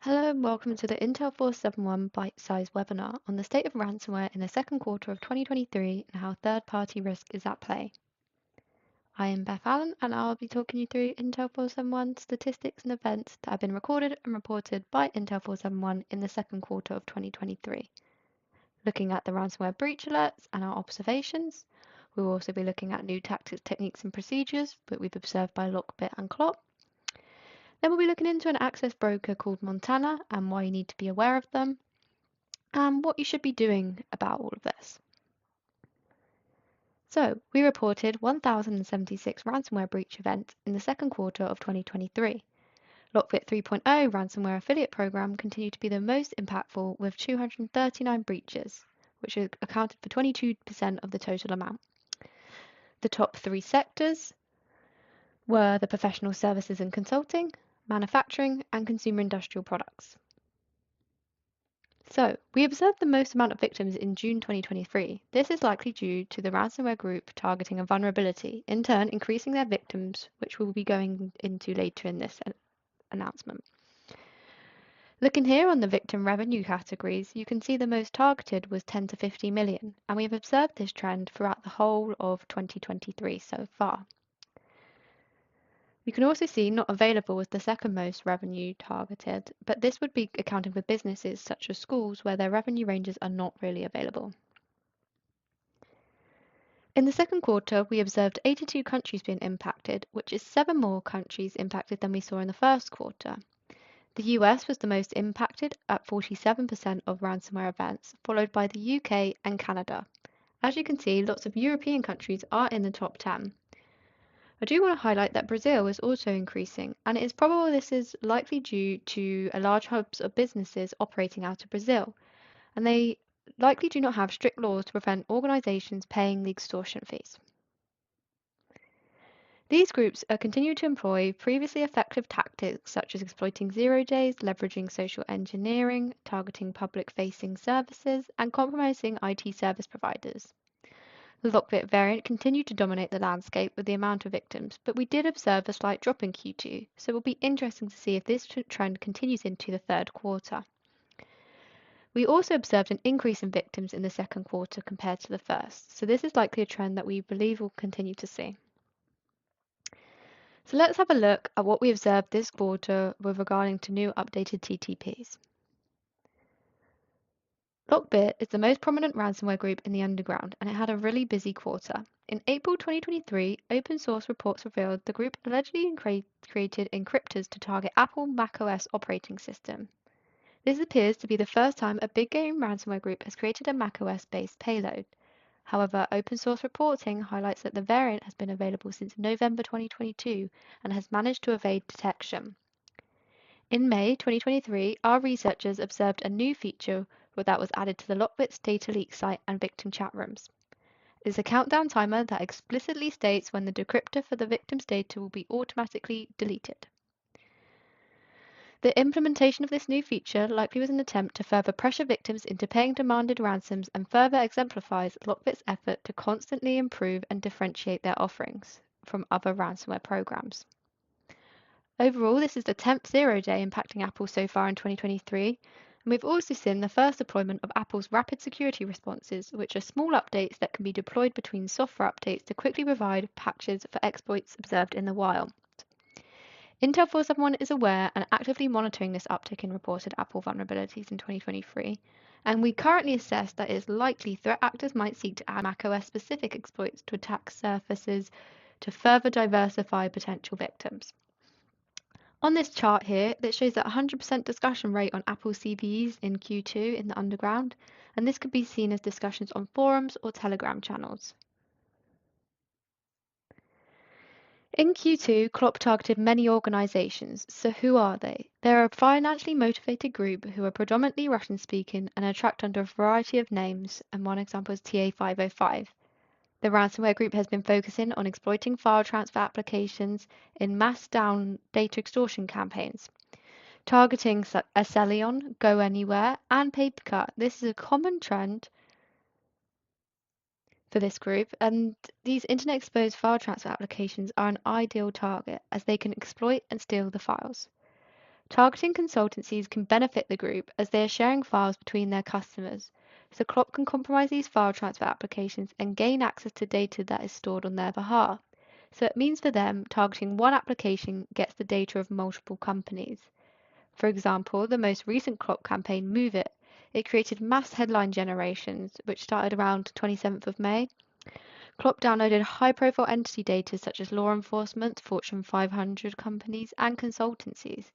Hello and welcome to the Intel 471 bite-sized webinar on the state of ransomware in the second quarter of 2023 and how third-party risk is at play. I am Beth Allen and I'll be talking you through Intel 471 statistics and events that have been recorded and reported by Intel 471 in the second quarter of 2023. Looking at the ransomware breach alerts and our observations, we will also be looking at new tactics, techniques and procedures that we've observed by Lockbit and Clop. Then we'll be looking into an access broker called Montana and why you need to be aware of them, and what you should be doing about all of this. So, we reported 1,076 ransomware breach events in the second quarter of 2023. Lockbit 3.0 ransomware affiliate program continued to be the most impactful with 239 breaches, which accounted for 22% of the total amount. The top three sectors were the professional services and consulting, manufacturing, and consumer industrial products. So, we observed the most amount of victims in June 2023. This is likely due to the ransomware group targeting a vulnerability, in turn increasing their victims, which we'll be going into later in this announcement. Looking here on the victim revenue categories, you can see the most targeted was 10 to 50 million, and we have observed this trend throughout the whole of 2023 so far. You can also see not available was the second most revenue targeted, but this would be accounting for businesses such as schools where their revenue ranges are not really available. In the second quarter, we observed 82 countries being impacted, which is 7 more countries impacted than we saw in the first quarter. The US was the most impacted at 47% of ransomware events, followed by the UK and Canada. As you can see, lots of European countries are in the top 10. I do want to highlight that Brazil is also increasing, and it is probable this is likely due to a large hubs of businesses operating out of Brazil, and they likely do not have strict laws to prevent organizations paying the extortion fees. These groups continue to employ previously effective tactics such as exploiting 0 days, leveraging social engineering, targeting public-facing services, and compromising IT service providers. The Lockbit variant continued to dominate the landscape with the amount of victims, but we did observe a slight drop in Q2, so it will be interesting to see if this trend continues into the third quarter. We also observed an increase in victims in the second quarter compared to the first, so this is likely a trend that we believe we'll continue to see. So let's have a look at what we observed this quarter with regarding to new updated TTPs. Lockbit is the most prominent ransomware group in the underground, and it had a really busy quarter. In April 2023, open source reports revealed the group allegedly created encryptors to target Apple macOS operating system. This appears to be the first time a big game ransomware group has created a macOS-based payload. However, open source reporting highlights that the variant has been available since November 2022 and has managed to evade detection. In May 2023, our researchers observed a new feature that was added to the Lockbit's data leak site and victim chat rooms. It is a countdown timer that explicitly states when the decryptor for the victim's data will be automatically deleted. The implementation of this new feature likely was an attempt to further pressure victims into paying demanded ransoms and further exemplifies Lockbit's effort to constantly improve and differentiate their offerings from other ransomware programs. Overall, this is the 10th 0 day impacting Apple so far in 2023, and we've also seen the first deployment of Apple's rapid security responses, which are small updates that can be deployed between software updates to quickly provide patches for exploits observed in the wild. Intel 471 is aware and actively monitoring this uptick in reported Apple vulnerabilities in 2023, and we currently assess that it is likely threat actors might seek to add macOS-specific exploits to attack surfaces to further diversify potential victims. On this chart here, it shows that 100% discussion rate on Apple CVEs in Q2 in the underground, and this could be seen as discussions on forums or Telegram channels. In Q2, Clop targeted many organizations. So who are they? They're a financially motivated group who are predominantly Russian-speaking and attract under a variety of names, and one example is TA505. The ransomware group has been focusing on exploiting file transfer applications in mass down data extortion campaigns, targeting Acelion, Go Anywhere, and Papercut. This is a common trend for this group, and these internet exposed file transfer applications are an ideal target as they can exploit and steal the files. Targeting consultancies can benefit the group as they are sharing files between their customers, so Clop can compromise these file transfer applications and gain access to data that is stored on their behalf. So it means for them, targeting one application gets the data of multiple companies. For example, the most recent Clop campaign, Move It, it created mass headline generations, which started around 27th of May. Clop downloaded high-profile entity data such as law enforcement, Fortune 500 companies, and consultancies.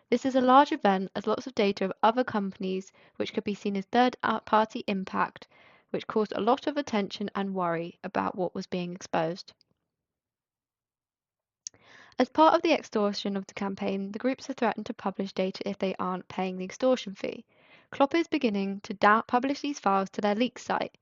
This is a large event as lots of data of other companies, which could be seen as third-party impact, which caused a lot of attention and worry about what was being exposed. As part of the extortion of the campaign, the groups are threatened to publish data if they aren't paying the extortion fee. Clop is beginning to publish these files to their leak site,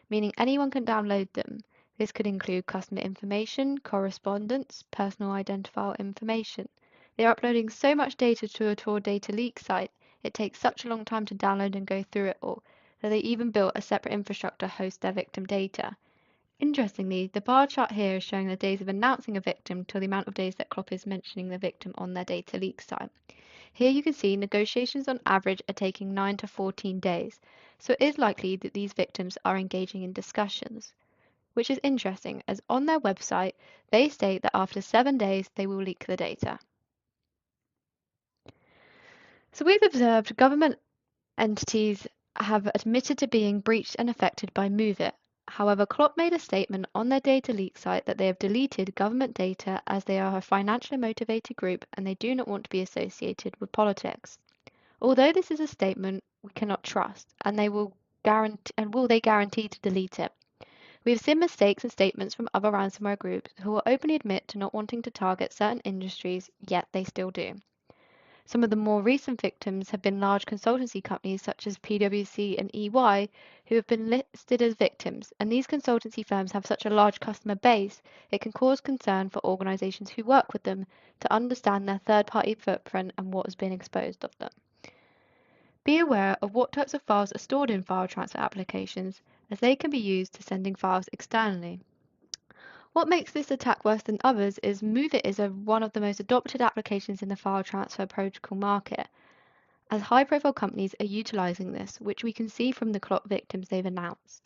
meaning anyone can download them. This could include customer information, correspondence, personal identifier information. They are uploading so much data to a Tor data leak site, it takes such a long time to download and go through it all, that they even built a separate infrastructure to host their victim data. Interestingly, the bar chart here is showing the days of announcing a victim till the amount of days that Clop is mentioning the victim on their data leak site. Here you can see negotiations on average are taking 9 to 14 days, so it is likely that these victims are engaging in discussions, which is interesting as on their website they state that after 7 days they will leak the data. So we've observed government entities have admitted to being breached and affected by Move It. However, Clop made a statement on their data leak site that they have deleted government data as they are a financially motivated group and they do not want to be associated with politics. Although this is a statement we cannot trust, and will they guarantee to delete it? We have seen mistakes and statements from other ransomware groups who will openly admit to not wanting to target certain industries, yet they still do. Some of the more recent victims have been large consultancy companies such as PwC and EY who have been listed as victims, and these consultancy firms have such a large customer base, it can cause concern for organizations who work with them to understand their third-party footprint and what has been exposed of them. Be aware of what types of files are stored in file transfer applications, as they can be used to sending files externally. What makes this attack worse than others is MoveIt is one of the most adopted applications in the file transfer protocol market, as high-profile companies are utilizing this, which we can see from the Clop victims they've announced.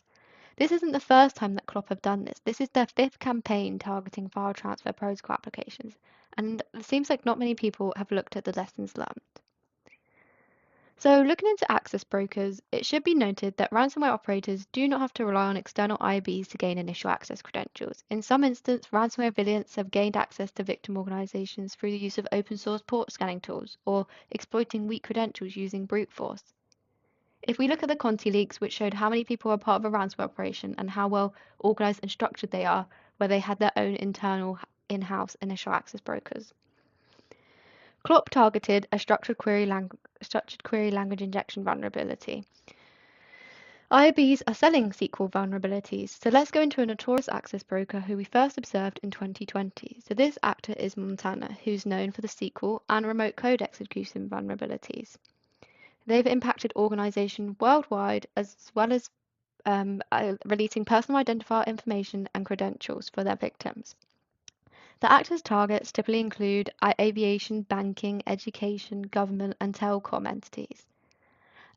This isn't the first time that Clop have done this. This is their 5th campaign targeting file transfer protocol applications, and it seems like not many people have looked at the lessons learned. So looking into access brokers, it should be noted that ransomware operators do not have to rely on external IBs to gain initial access credentials. In some instances, ransomware affiliates have gained access to victim organizations through the use of open source port scanning tools or exploiting weak credentials using brute force. If we look at the Conti leaks, which showed how many people are part of a ransomware operation and how well organized and structured they are, where they had their own internal in-house initial access brokers. Clop targeted a structured query language injection vulnerability. IBs are selling SQL vulnerabilities, so let's go into a notorious access broker who we first observed in 2020. So this actor is Montana, who's known for the SQL and remote code execution vulnerabilities. They've impacted organizations worldwide as well as releasing personal identifier information and credentials for their victims. The actors' targets typically include aviation, banking, education, government, and telecom entities.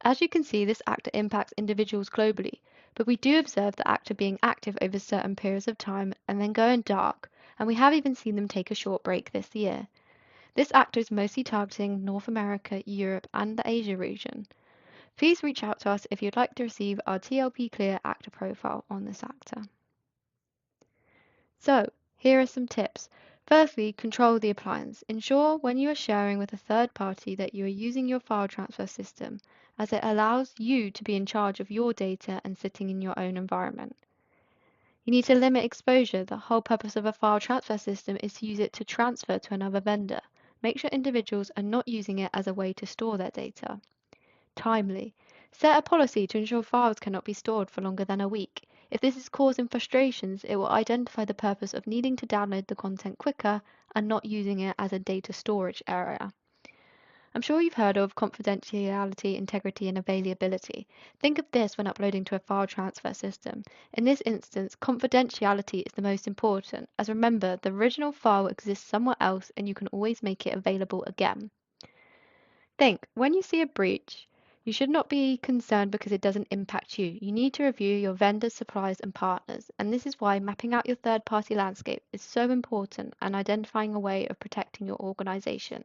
As you can see, this actor impacts individuals globally, but we do observe the actor being active over certain periods of time and then going dark, and we have even seen them take a short break this year. This actor is mostly targeting North America, Europe, and the Asia region. Please reach out to us if you'd like to receive our TLP Clear actor profile on this actor. So, here are some tips. Firstly, control the appliance. Ensure when you are sharing with a third party that you are using your file transfer system, as it allows you to be in charge of your data and sitting in your own environment. You need to limit exposure. The whole purpose of a file transfer system is to use it to transfer to another vendor. Make sure individuals are not using it as a way to store their data. Timely. Set a policy to ensure files cannot be stored for longer than a week. If this is causing frustrations, it will identify the purpose of needing to download the content quicker and not using it as a data storage area. I'm sure you've heard of confidentiality, integrity, and availability. Think of this when uploading to a file transfer system. In this instance, confidentiality is the most important, as remember, the original file exists somewhere else and you can always make it available again. Think, when you see a breach, you should not be concerned because it doesn't impact you. You need to review your vendors, suppliers, and partners. And this is why mapping out your third-party landscape is so important and identifying a way of protecting your organization.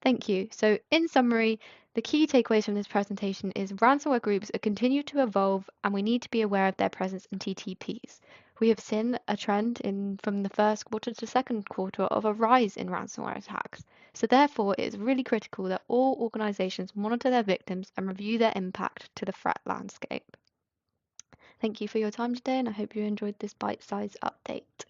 Thank you. So, in summary, the key takeaways from this presentation is ransomware groups continue to evolve and we need to be aware of their presence in TTPs. We have seen a trend from the first quarter to second quarter of a rise in ransomware attacks. So therefore, it is really critical that all organizations monitor their victims and review their impact to the threat landscape. Thank you for your time today and I hope you enjoyed this bite-sized update.